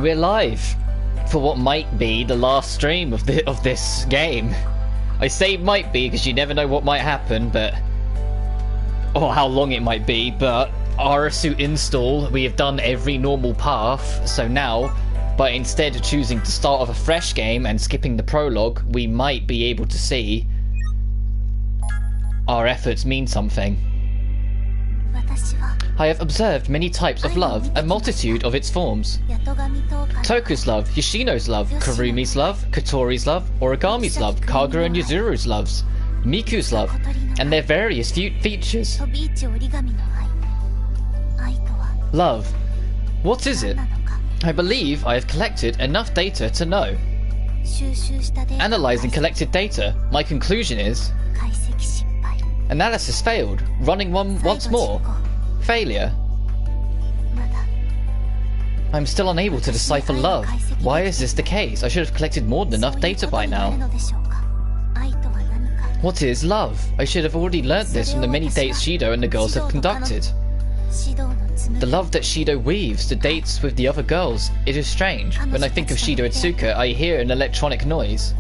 we're live for what might be the last stream of this game. I say might be because you never know what might happen, but or how long it might be. But Arusu-Install, we have done every normal path, so now, but instead of choosing to start off a fresh game and skipping the prologue, we might be able to see our efforts mean something. I have observed many types of love, a multitude of its forms. Toku's love, Yoshino's love, Karumi's love, Kotori's love, Origami's love, Kagura and Yuzuru's loves, Miku's love, and their various features. Love. What is it? I believe I have collected enough data to know. Analyzing collected data, my conclusion is... Analysis failed. Running once more. Failure. I'm still unable to decipher love. Why is this the case? I should have collected more than enough data by now. What is love? I should have already learnt this from the many dates Shido and the girls have conducted. The love that Shido weaves, the dates with the other girls. It is strange. When I think of Shido Itsuka, I hear an electronic noise.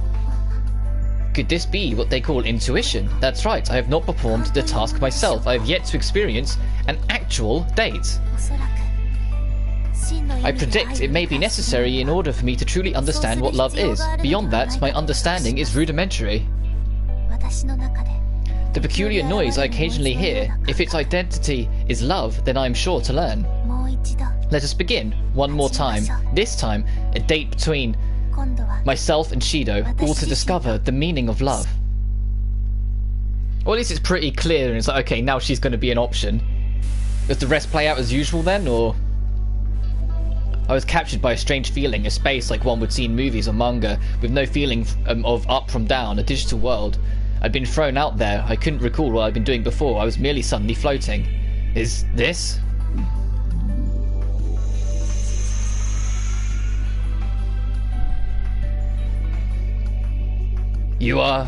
Could this be what they call intuition? That's right, I have not performed the task myself. I have yet to experience an actual date. I predict it may be necessary in order for me to truly understand what love is. Beyond that, my understanding is rudimentary. The peculiar noise I occasionally hear, if its identity is love, then I am sure to learn. Let us begin, one more time. This time, a date between myself and Shido, all to discover the meaning of love. Or at least it's pretty clear, and it's like, okay, now she's going to be an option. Does the rest play out as usual then, or...? I was captured by a strange feeling, a space like one would see in movies or manga, with no feeling of up from down, a digital world. I'd been thrown out there, I couldn't recall what I'd been doing before, I was merely suddenly floating. Is this? You are...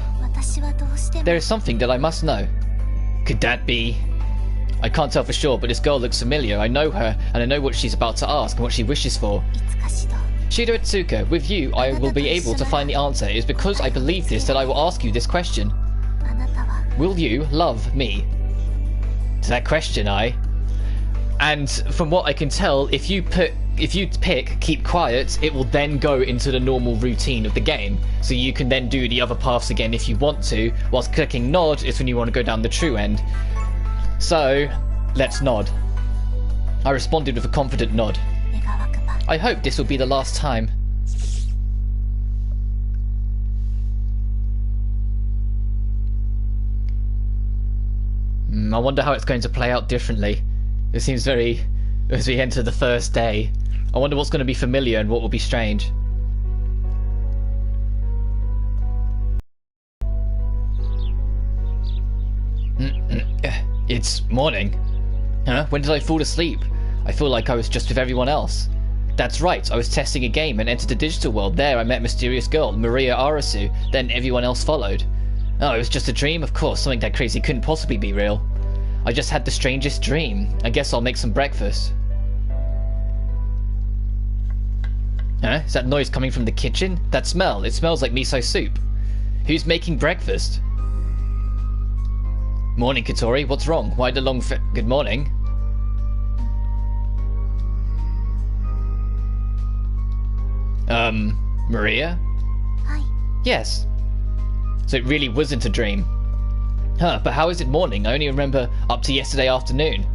There is something that I must know. Could that be... I can't tell for sure, but this girl looks familiar. I know her, and I know what she's about to ask and what she wishes for. Shido Itsuka, with you, I will be able to find the answer. It is because I believe this that I will ask you this question. Will you love me? To that question, and from what I can tell, if you pick keep quiet, it will then go into the normal routine of the game. So you can then do the other paths again if you want to, whilst clicking nod is when you want to go down the true end. So, let's nod. I responded with a confident nod. I hope this will be the last time. I wonder how it's going to play out differently. It seems very... as we enter the first day. I wonder what's going to be familiar and what will be strange. It's morning. Huh? When did I fall asleep? I feel like I was just with everyone else. That's right, I was testing a game and entered the digital world. There I met a mysterious girl, Maria Arusu. Then everyone else followed. Oh, it was just a dream? Of course, something that crazy couldn't possibly be real. I just had the strangest dream. I guess I'll make some breakfast. Huh? Is that noise coming from the kitchen? That smell. It smells like miso soup. Who's making breakfast? Morning, Kotori. What's wrong? Why the long good morning? Maria? Hi. Yes. So it really wasn't a dream. Huh, but how is it morning? I only remember up to yesterday afternoon.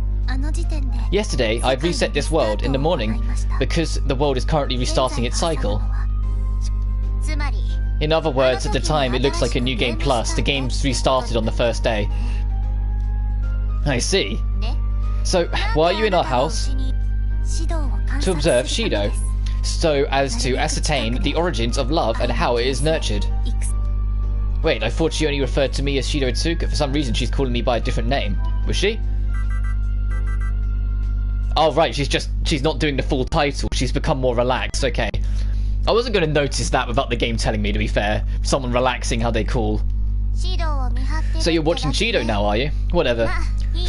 Yesterday, I've reset this world in the morning because the world is currently restarting its cycle. In other words, at the time, it looks like a new game plus. The game's restarted on the first day. I see. So, why are you in our house? To observe Shido. So as to ascertain the origins of love and how it is nurtured. Wait, I thought she only referred to me as Shido Itsuka. For some reason, she's calling me by a different name. Was she? Oh, right, she's not doing the full title. She's become more relaxed, okay. I wasn't going to notice that without the game telling me, to be fair. Someone relaxing how they call. So you're watching Shido now, are you? Whatever.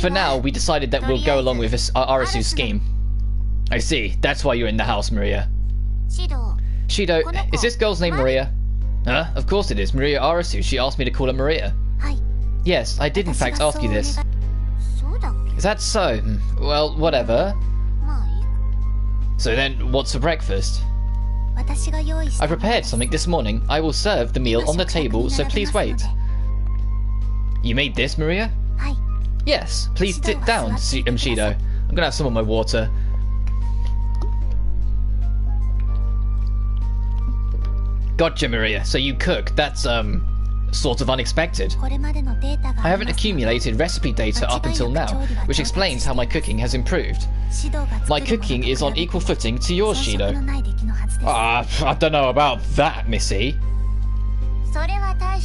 For now, we decided that we'll go along with Arasu's scheme. I see. That's why you're in the house, Maria. Shido, is this girl's name Maria? Huh? Of course it is. Maria Arusu. She asked me to call her Maria. Yes, I did in fact ask you this. Is that so? Well, whatever. So then, what's for breakfast? I prepared something this morning. I will serve the meal on the table, so please wait. You made this, Maria? Yes, please sit down, Shido. I'm gonna have some of my water. Gotcha, Maria. So you cook. That's, sort of unexpected. I haven't accumulated recipe data up until now, which explains how my cooking has improved. My cooking is on equal footing to yours, Shido. I don't know about that, Missy.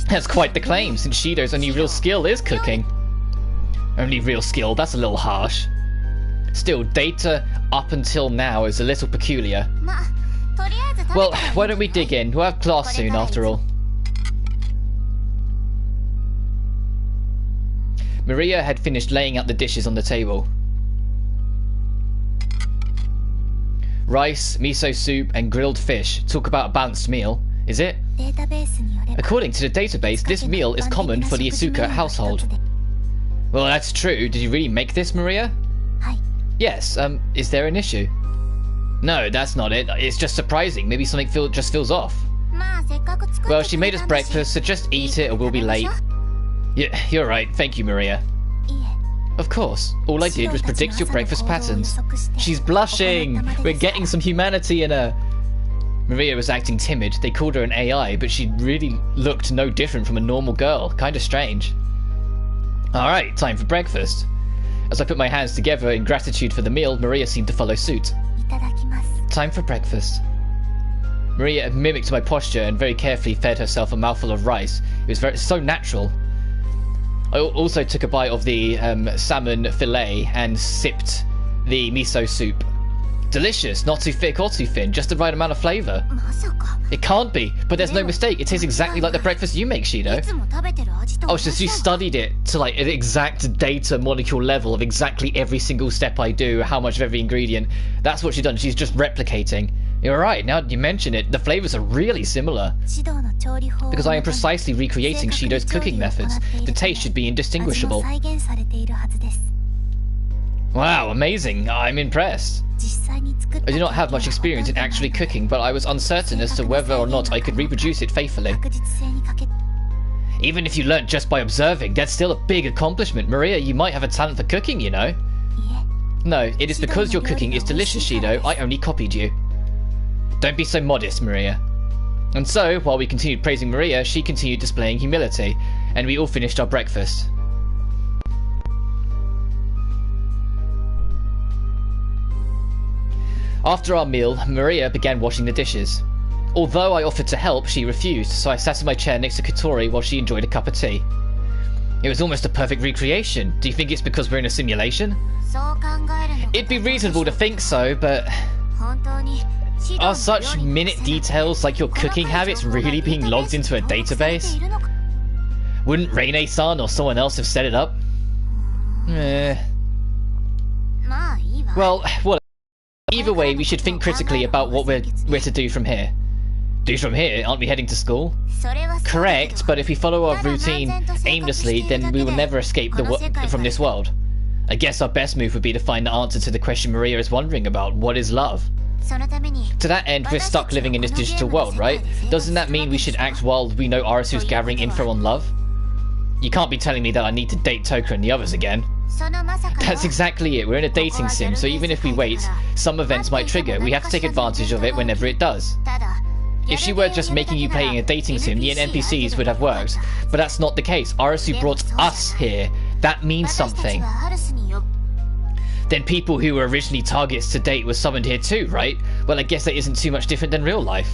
That's quite the claim, since Shido's only real skill is cooking. Only real skill, that's a little harsh. Still, data up until now is a little peculiar. Well, why don't we dig in? We'll have class soon, after all. Maria had finished laying out the dishes on the table. Rice, miso soup, and grilled fish. Talk about a balanced meal, is it? According to the database, this meal is common for the Asuka household. Well, that's true. Did you really make this, Maria? Yes, is there an issue? No, that's not it. It's just surprising. Maybe something just feels off. Well, she made us breakfast, so just eat it or we'll be late. Yeah, you're right. Thank you, Maria. Of course. All I did was predict your breakfast patterns. She's blushing! We're getting some humanity in her. Maria was acting timid. They called her an AI, but she really looked no different from a normal girl. Kinda strange. Alright, time for breakfast. As I put my hands together in gratitude for the meal, Maria seemed to follow suit. Time for breakfast. Maria mimicked my posture and very carefully fed herself a mouthful of rice. It was so natural. I also took a bite of the salmon fillet and sipped the miso soup. Delicious, not too thick or too thin, just the right amount of flavour. It can't be, but there's no mistake. It tastes exactly like the breakfast you make, Shido. Oh, so you studied it to like an exact data molecule level of exactly every single step I do, how much of every ingredient. That's what she's done. She's just replicating. You're right, now you mention it, the flavours are really similar. Because I am precisely recreating Shido's cooking methods. The taste should be indistinguishable. Wow, amazing. I'm impressed. I do not have much experience in actually cooking, but I was uncertain as to whether or not I could reproduce it faithfully. Even if you learnt just by observing, that's still a big accomplishment. Maria, you might have a talent for cooking, you know. No, it is because your cooking is delicious, Shido. I only copied you. Don't be so modest, Maria. And so, while we continued praising Maria, she continued displaying humility, and we all finished our breakfast. After our meal, Maria began washing the dishes. Although I offered to help, she refused, so I sat in my chair next to Katori while she enjoyed a cup of tea. It was almost a perfect recreation. Do you think it's because we're in a simulation? It'd be reasonable to think so, but... Are such minute details like your cooking habits really being logged into a database? Wouldn't Reine-san or someone else have set it up? Well, whatever. Either way, we should think critically about what we're to do from here. Do from here? Aren't we heading to school? Correct, but if we follow our routine aimlessly, then we will never escape from this world. I guess our best move would be to find the answer to the question Maria is wondering about. What is love? To that end, we're stuck living in this digital world, right? Doesn't that mean we should act while we know Arasu's gathering info on love? You can't be telling me that I need to date Toka and the others again. That's exactly it. We're in a dating sim, so even if we wait, some events might trigger. We have to take advantage of it whenever it does. If she were just making you playing a dating sim, the NPCs would have worked. But that's not the case. Arasu brought us here. That means something. Then people who were originally targets to date were summoned here too, right? Well, I guess that isn't too much different than real life.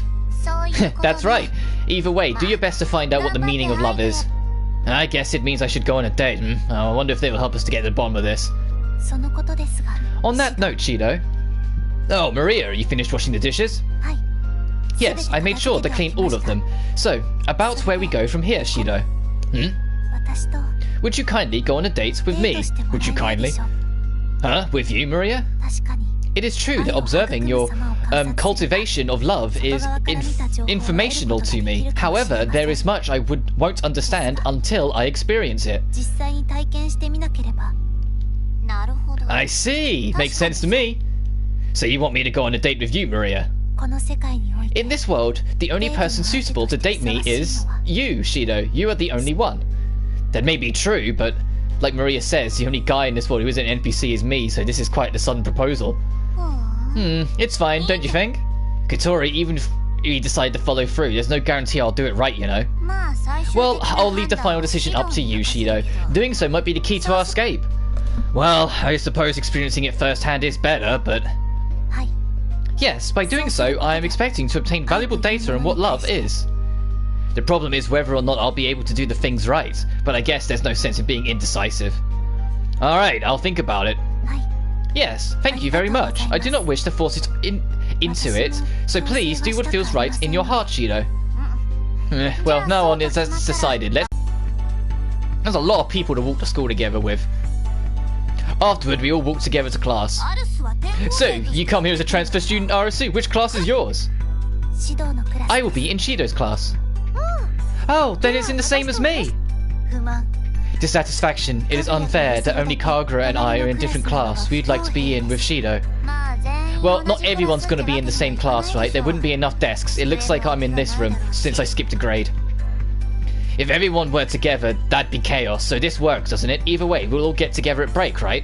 That's right. Either way, do your best to find out what the meaning of love is. I guess it means I should go on a date. I wonder if they will help us to get to the bottom of this. On that note, Shido. Oh, Maria, are you finished washing the dishes? Yes, I made sure to clean all of them. So, about where we go from here, Shido. Would you kindly go on a date with me? Would you kindly? Huh? With you, Maria? It is true that observing your cultivation of love is informational to me. However, there is much I won't understand until I experience it. I see. Makes sense to me. So you want me to go on a date with you, Maria? In this world, the only person suitable to date me is you, Shido. You are the only one. That may be true, but like Maria says, the only guy in this world who isn't an NPC is me, so this is quite the sudden proposal. It's fine, don't you think? Katori, even if you decide to follow through, there's no guarantee I'll do it right, you know? Well, I'll leave the final decision up to you, Shido. Doing so might be the key to our escape. Well, I suppose experiencing it firsthand is better, but... Yes, by doing so, I am expecting to obtain valuable data on what love is. The problem is whether or not I'll be able to do the things right, but I guess there's no sense in being indecisive. Alright, I'll think about it. Yes, thank you very much. I do not wish to force it into it, so please do what feels right in your heart, Shido. Well, now on it's decided. There's a lot of people to walk to school together with. Afterward, we all walk together to class. So, you come here as a transfer student, Arusu. Which class is yours? I will be in Shido's class. Oh, then it's in the same as me. Dissatisfaction. It is unfair that only Kagura and I are in different class. We'd like to be in with Shido. Well, not everyone's going to be in the same class, right? There wouldn't be enough desks. It looks like I'm in this room, since I skipped a grade. If everyone were together, that'd be chaos, so this works, doesn't it? Either way, we'll all get together at break, right?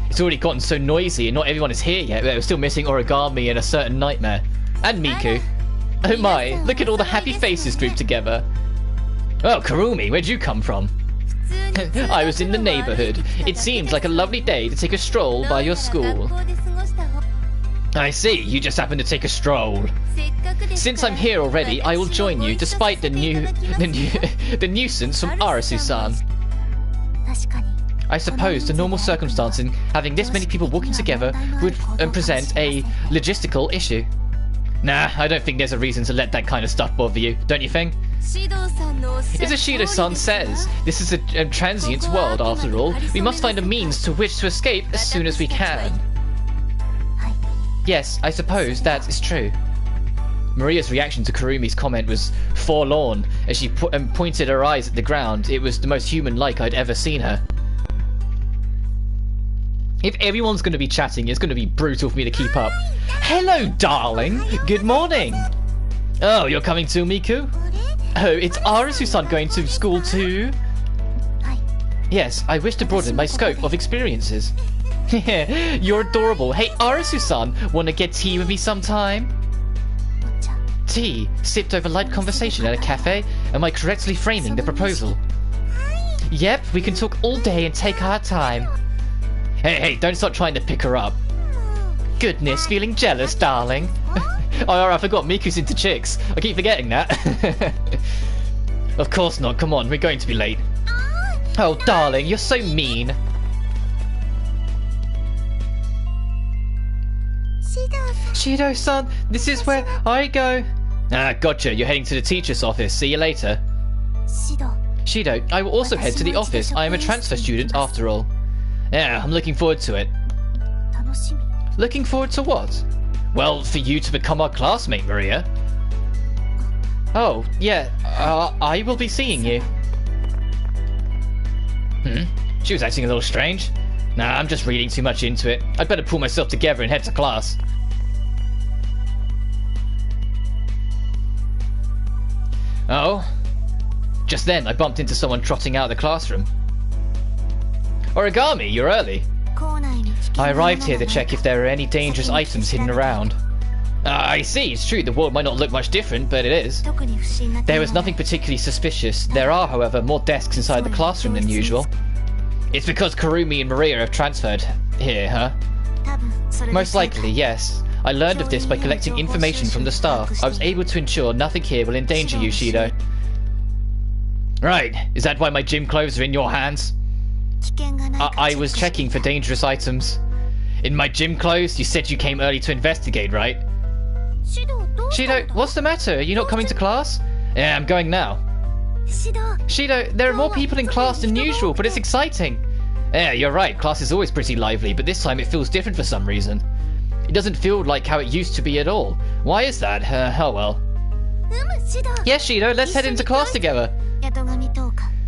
It's already gotten so noisy and not everyone is here yet, but we're still missing Origami and a certain nightmare. And Miku. Oh my, look at all the happy faces grouped together. Oh, Kurumi, where'd you come from? I was in the neighborhood. It seemed like a lovely day to take a stroll by your school. I see, you just happened to take a stroll. Since I'm here already, I will join you, despite the nuisance from Arusu-san. I suppose the normal circumstance in having this many people walking together would present a logistical issue. Nah, I don't think there's a reason to let that kind of stuff bother you, don't you think? As Shido-san says, this is a transient world after all. We must find a means to which to escape as soon as we can. Yes, I suppose that is true. Maria's reaction to Kurumi's comment was forlorn as she pointed her eyes at the ground. It was the most human-like I'd ever seen her. If everyone's going to be chatting, it's going to be brutal for me to keep up. Hello, darling! Good morning! Oh, you're coming too, Miku? Oh, it's Arusu-san going to school too? Yes, I wish to broaden my scope of experiences. You're adorable. Hey, Arusu-san, wanna get tea with me sometime? Tea? Sipped over light conversation at a cafe? Am I correctly framing the proposal? Yep, we can talk all day and take our time. Hey, don't start trying to pick her up. Goodness, feeling jealous, darling. Oh, I forgot, Miku's into chicks. I keep forgetting that. Of course not, come on, we're going to be late. Oh, darling, you're so mean. Shido-san, this is where I go. Ah, gotcha. You're heading to the teacher's office. See you later. Shido, I will also head to the office. I am a transfer student after all. Yeah, I'm looking forward to it. Looking forward to what? Well, for you to become our classmate, Maria. Oh, yeah. I will be seeing you. She was acting a little strange. Nah, I'm just reading too much into it. I'd better pull myself together and head to class. Oh. Just then, I bumped into someone trotting out of the classroom. Origami, you're early. I arrived here to check if there are any dangerous items hidden around. I see, it's true, the world might not look much different, but it is. There was nothing particularly suspicious. There are, however, more desks inside the classroom than usual. It's because Kurumi and Maria have transferred here, huh? Most likely, yes. I learned of this by collecting information from the staff. I was able to ensure nothing here will endanger you, Shido. Right, is that why my gym clothes are in your hands? I was checking for dangerous items. In my gym clothes? You said you came early to investigate, right? Shido, what's the matter? Are you not coming to class? Yeah, I'm going now. Shido, there are more people in class than usual, but it's exciting. Yeah, you're right. Class is always pretty lively, but this time it feels different for some reason. It doesn't feel like how it used to be at all. Why is that? Oh well. Yes, Shido, let's head into class together.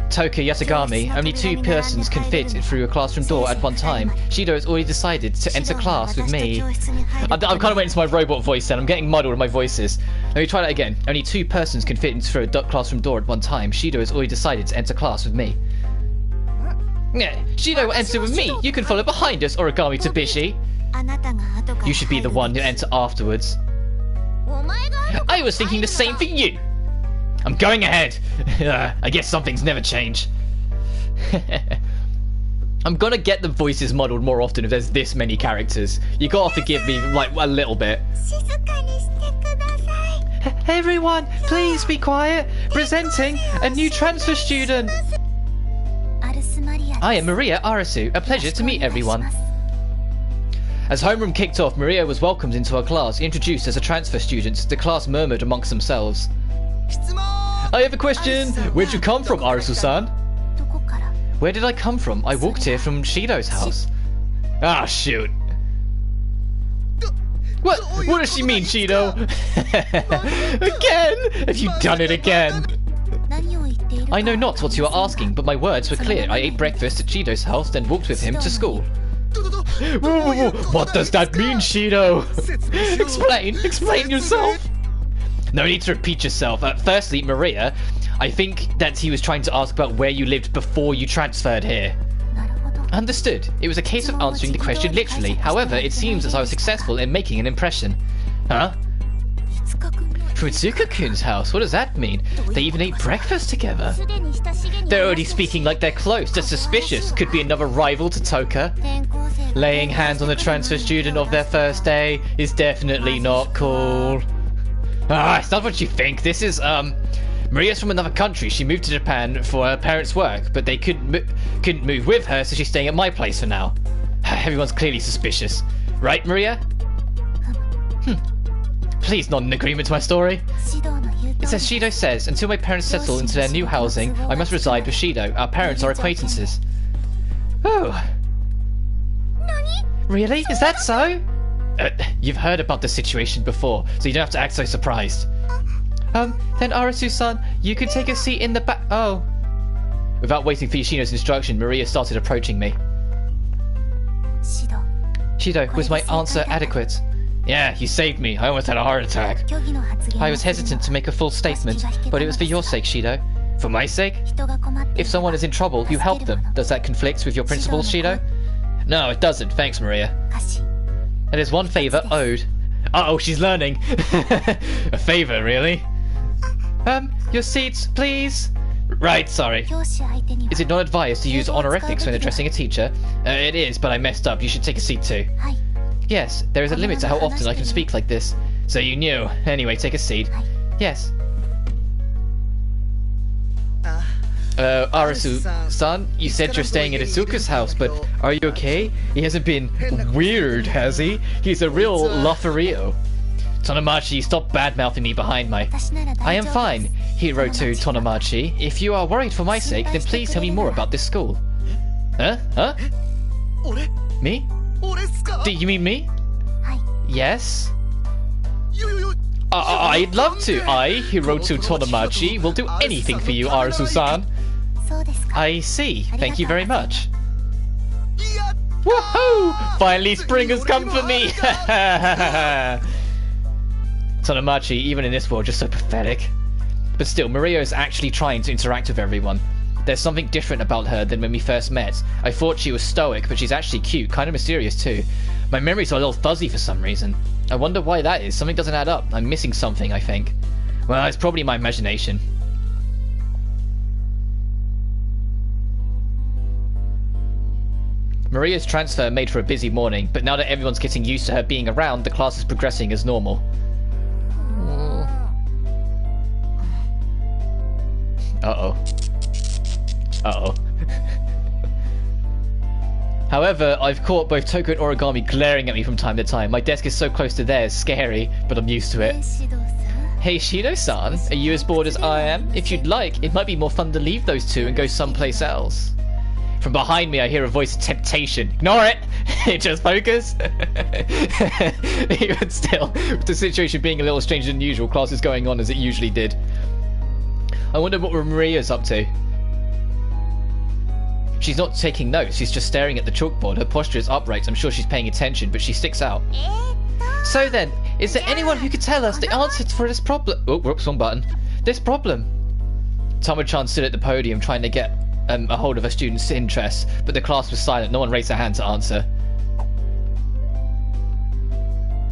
Toka Yatagami, only 2 persons can fit through a classroom door at one time. Shido has already decided to enter class with me. I'm kind of waiting for my robot voice then. I'm getting muddled with my voices. Let me try that again. Only 2 persons can fit through a classroom door at one time. Shido has already decided to enter class with me. Yeah, Shido will enter with me. You can follow behind us, Origami Tabishi. You should be the one to enter afterwards. I was thinking the same for you. I'm going ahead. I guess some things never change. I'm gonna get the voices modelled more often if there's this many characters. You gotta forgive me, like, a little bit. Everyone, please be quiet. Presenting a new transfer student. I am Maria Arusu. A pleasure to meet everyone. As homeroom kicked off, Maria was welcomed into her class, introduced as a transfer student. The class murmured amongst themselves. I have a question. Where'd you come from, Arusu-san? Where did I come from? I walked here from Shido's house. Ah, shoot. What does she mean, Shido? Again? Have you done it again? I know not what you are asking, but my words were clear. I ate breakfast at Shido's house, then walked with him to school. What does that mean, Shido? Explain yourself. No need to repeat yourself. Firstly, Maria, I think that he was trying to ask about where you lived before you transferred here. Understood. It was a case of answering the question literally. However, it seems as I was successful in making an impression. Huh? From Itsuka-kun's house? What does that mean? They even ate breakfast together. They're already speaking like they're close. That's suspicious. Could be another rival to Toka. Laying hands on the transfer student of their first day is definitely not cool. Ah, it's not what you think. This is, Maria's from another country. She moved to Japan for her parents' work, but they couldn't move with her, so she's staying at my place for now. Everyone's clearly suspicious. Right, Maria? Please not in agreement to my story. It's as Shido says, until my parents settle into their new housing, I must reside with Shido. Our parents are acquaintances. Oh. Really? Is that so? You've heard about the situation before, so you don't have to act so surprised. Then Arusu-san, you can take a seat in the back. Oh. Without waiting for Yoshino's instruction, Maria started approaching me. Shido, was my answer adequate? Yeah, you saved me. I almost had a heart attack. I was hesitant to make a full statement, but it was for your sake, Shido. For my sake? If someone is in trouble, you help them. Does that conflict with your principles, Shido? No, it doesn't. Thanks, Maria. And there's one favour owed. Uh-oh, she's learning. A favour, really? Your seats, please. Right, sorry. Is it not advised to use honorifics when addressing a teacher? It is, but I messed up. You should take a seat too. Yes, there is a limit to how often I can speak like this. So you knew. Anyway, take a seat. Yes. Arusu-san, you said you're staying at Isuka's house, but are you okay? He hasn't been weird, has he? He's a real Lafario. Tonomachi, stop bad-mouthing me behind my... I am fine, Hiro-to Tonomachi. If you are worried for my sake, then please tell me more about this school. Huh? Huh? Me? Do you mean me? Yes? I'd love to. I, Hiro-to Tonomachi, will do anything for you, Arusu-san. I see. Thank you very much. Woohoo! Finally spring has come for me! Tonomachi, even in this world, just so pathetic. But still, Maria is actually trying to interact with everyone. There's something different about her than when we first met. I thought she was stoic, but she's actually cute, kind of mysterious too. My memories are a little fuzzy for some reason. I wonder why that is. Something doesn't add up. I'm missing something, I think. Well, it's probably my imagination. Maria's transfer made for a busy morning, but now that everyone's getting used to her being around, the class is progressing as normal. Uh-oh. Uh-oh. However, I've caught both Toka and Origami glaring at me from time to time. My desk is so close to theirs, scary, but I'm used to it. Hey Shido-san, are you as bored as I am? If you'd like, it might be more fun to leave those two and go someplace else. From behind me, I hear a voice of temptation. Ignore it! Just focus. Even still, with the situation being a little stranger than usual, class is going on as it usually did. I wonder what Maria's up to. She's not taking notes, she's just staring at the chalkboard. Her posture is upright, I'm sure she's paying attention, but she sticks out. So then, is there anyone who could tell us the answer for this problem? Oh, whoops, wrong button. This problem. Tama-chan stood at the podium trying to get a hold of her students' interest, but the class was silent. No one raised their hand to answer.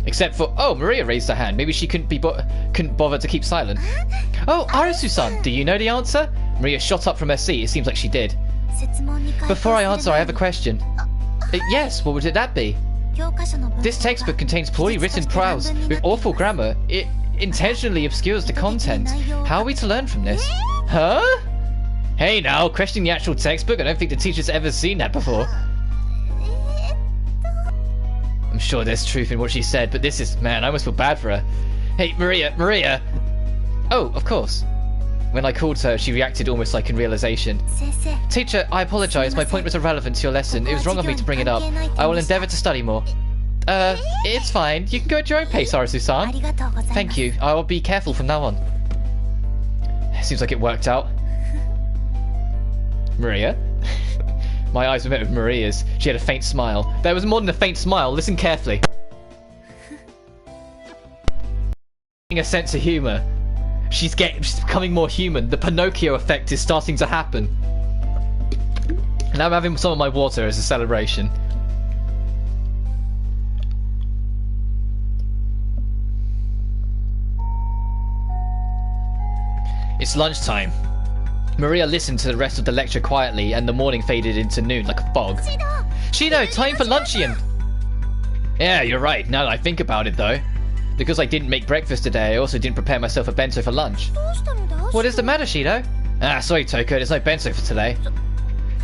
Except for... Oh, Maria raised her hand. Maybe she couldn't bother to keep silent. Oh, Arusu-san, do you know the answer? Maria shot up from her seat. It seems like she did. Before I answer, I have a question. Yes, what would that be? This textbook contains poorly written prose with awful grammar. It intentionally obscures the content. How are we to learn from this? Huh? Hey now, questioning the actual textbook? I don't think the teacher's ever seen that before. I'm sure there's truth in what she said, but this is... Man, I almost feel bad for her. Hey, Maria! Oh, of course. When I called her, she reacted almost like in realization. Teacher, I apologize. My point was irrelevant to your lesson. It was wrong of me to bring it up. I will endeavor to study more. It's fine. You can go at your own pace, Arusu-san. Thank you. I will be careful from now on. Seems like it worked out. Maria? My eyes were met with Maria's. She had a faint smile. There was more than a faint smile. Listen carefully. A sense of humor. She's becoming more human. The Pinocchio effect is starting to happen. And I'm having some of my water as a celebration. It's lunchtime. Maria listened to the rest of the lecture quietly, and the morning faded into noon like a fog. Shido, time for luncheon! Yeah, you're right, now that I think about it though. Because I didn't make breakfast today, I also didn't prepare myself a bento for lunch. What is the matter, Shido? Ah, sorry Toko, there's no bento for today.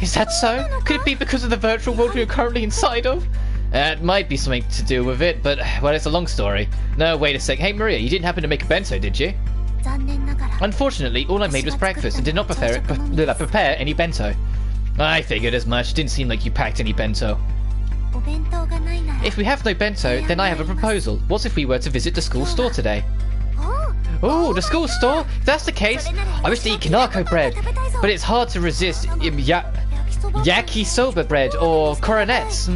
Is that so? Could it be because of the virtual world we are currently inside of? It might be something to do with it, but, well, it's a long story. No, wait a sec. Hey Maria, you didn't happen to make a bento, did you? Unfortunately, all I made was breakfast and did not prepare any bento. I figured as much. Didn't seem like you packed any bento. If we have no bento, then I have a proposal. What if we were to visit the school store today? Oh, the school store? If that's the case, I wish to eat kanako bread, but it's hard to resist yakisoba bread or coronets.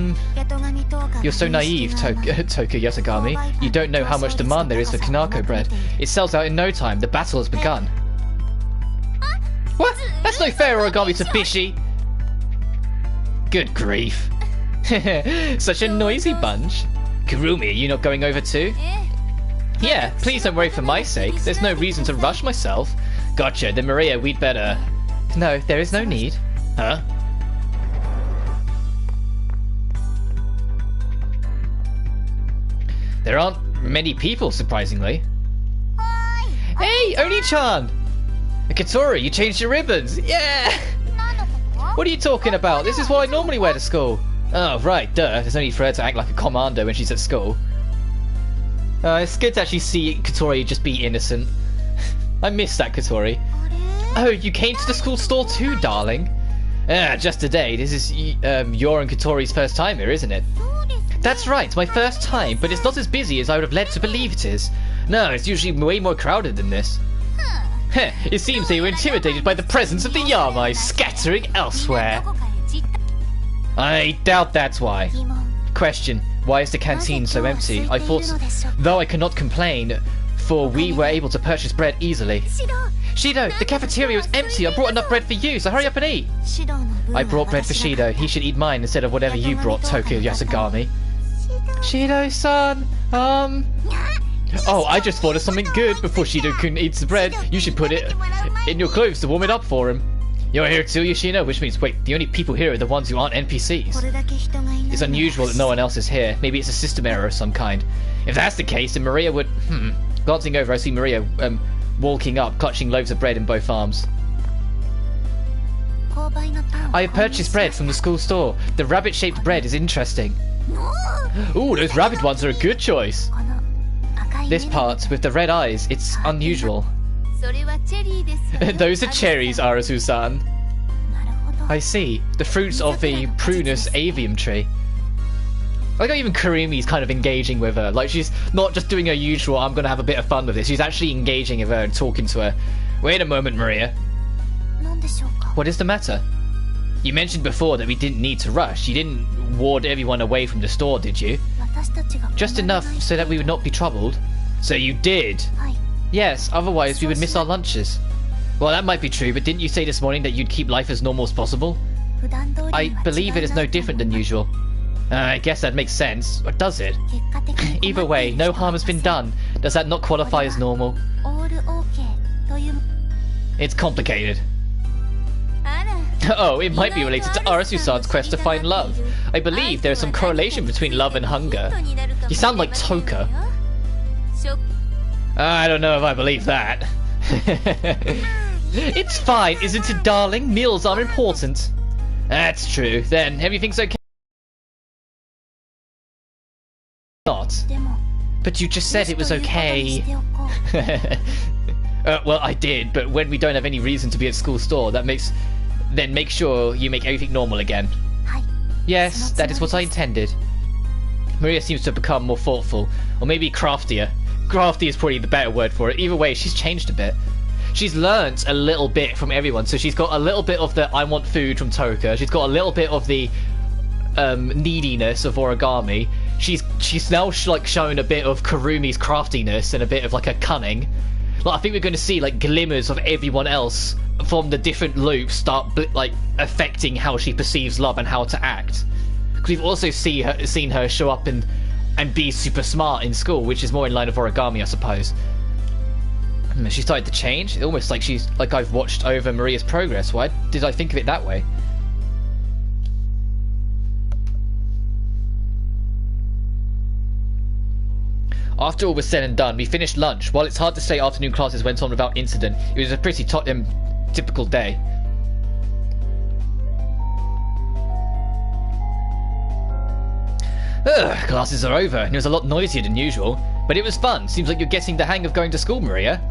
You're so naive, Toku Yasagami. You don't know how much demand there is for kanako bread. It sells out in no time. The battle has begun. What? That's no fair, Origami Tsubishi. Good grief. Such a noisy bunch. Kurumi, are you not going over too? Yeah, please don't worry for my sake. There's no reason to rush myself. Gotcha, then Maria, we'd better... No, there is no need. Huh? There aren't many people, surprisingly. Hey, Oni-chan! Katori, you changed your ribbons! Yeah! What are you talking about? This is what I normally wear to school. Oh, right, duh. There's no need for her to act like a commando when she's at school. It's good to actually see Katori just be innocent. I miss that, Katori. Oh, you came to the school store too, darling? Just today. This is your and Katori's first time here, isn't it? That's right, my first time, but it's not as busy as I would have led to believe it is. No, it's usually way more crowded than this. It seems they were intimidated by the presence of the Yamai scattering elsewhere. I doubt that's why. Question, why is the canteen so empty? I thought, though I cannot complain, for we were able to purchase bread easily. Shido, the cafeteria was empty. I brought enough bread for you, so hurry up and eat. I brought bread for Shido. He should eat mine instead of whatever you brought, Tokyo Yasagami. Shido-san, Oh, I just thought of something good. Before Shido-kun eats the bread, you should put it in your clothes to warm it up for him. You're here too, Yoshino? Which means, wait, the only people here are the ones who aren't NPCs. It's unusual that no one else is here. Maybe it's a system error of some kind. If that's the case, then Maria would... Glancing over, I see Maria walking up, clutching loaves of bread in both arms. I have purchased bread from the school store. The rabbit-shaped bread is interesting. Ooh, those rabbit ones are a good choice. This part, with the red eyes, it's unusual. Those are cherries, Arusu-san. I see. The fruits of the Prunus avium tree. I like how even Kurumi's kind of engaging with her. Like, she's not just doing her usual, I'm gonna have a bit of fun with this. She's actually engaging with her and talking to her. Wait a moment, Maria. What is the matter? You mentioned before that we didn't need to rush. You didn't ward everyone away from the store, did you? Just enough so that we would not be troubled. So you did? Yes, otherwise we would miss our lunches. Well, that might be true, but didn't you say this morning that you'd keep life as normal as possible? I believe it is no different than usual. I guess that makes sense. Or does it? Either way, no harm has been done. Does that not qualify as normal? It's complicated. Oh, it might be related to Arusu-san's quest to find love. I believe there is some correlation between love and hunger. You sound like Toka. I don't know if I believe that. It's fine, isn't it, darling? Meals are important. That's true. Then, everything's okay? Not. But you just said it was okay. Well, I did, but when we don't have any reason to be at school store, then make sure you make everything normal again. Yes, that is what I intended. Maria seems to have become more thoughtful, or maybe craftier. Crafty is probably the better word for it. Either way, she's changed a bit. She's learnt a little bit from everyone, so she's got a little bit of the I want food from Toka. She's got a little bit of the neediness of origami. She's now like showing a bit of Kurumi's craftiness and a bit of like a cunning. Like, I think we're going to see like glimmers of everyone else from the different loops start like affecting how she perceives love and how to act. Because we've also seen her show up and be super smart in school, which is more in line with origami, I suppose. She started to change. Almost like she's like I've watched over Maria's progress. Why did I think of it that way? After all was said and done, we finished lunch. While it's hard to say afternoon classes went on without incident, it was a pretty typical day. Classes are over, and it was a lot noisier than usual. But it was fun. Seems like you're getting the hang of going to school, Maria.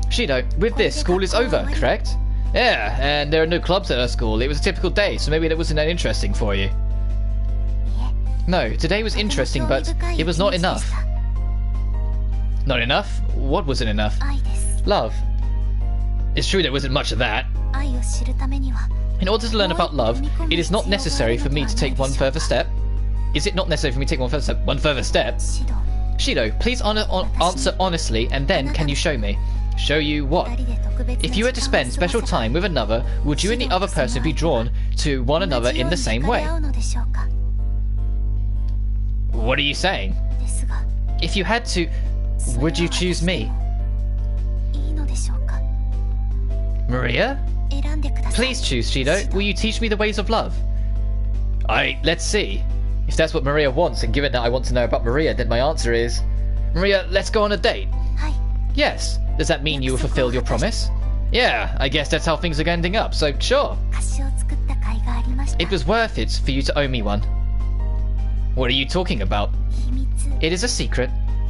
Shido, with this, school is over, correct? Yeah, and there are no clubs at our school. It was a typical day, so maybe that wasn't that interesting for you. No, today was interesting, but it was not enough. Not enough? What wasn't enough? Love. It's true there wasn't much of that. In order to learn about love, it is not necessary for me to take one further step. Is it not necessary for me to take one further step? One further step? Shido, please answer honestly, and then can you show me? Show you what? If you were to spend special time with another, would you and the other person be drawn to one another in the same way? What are you saying? If you had to, would you choose me? Maria? Please choose, Shido. Will you teach me the ways of love? Let's see. If that's what Maria wants, and given that I want to know about Maria, then my answer is... Maria, let's go on a date. Yes. Does that mean you will fulfill your promise? Yeah, I guess that's how things are ending up, so sure. It was worth it for you to owe me one. What are you talking about? It is a secret.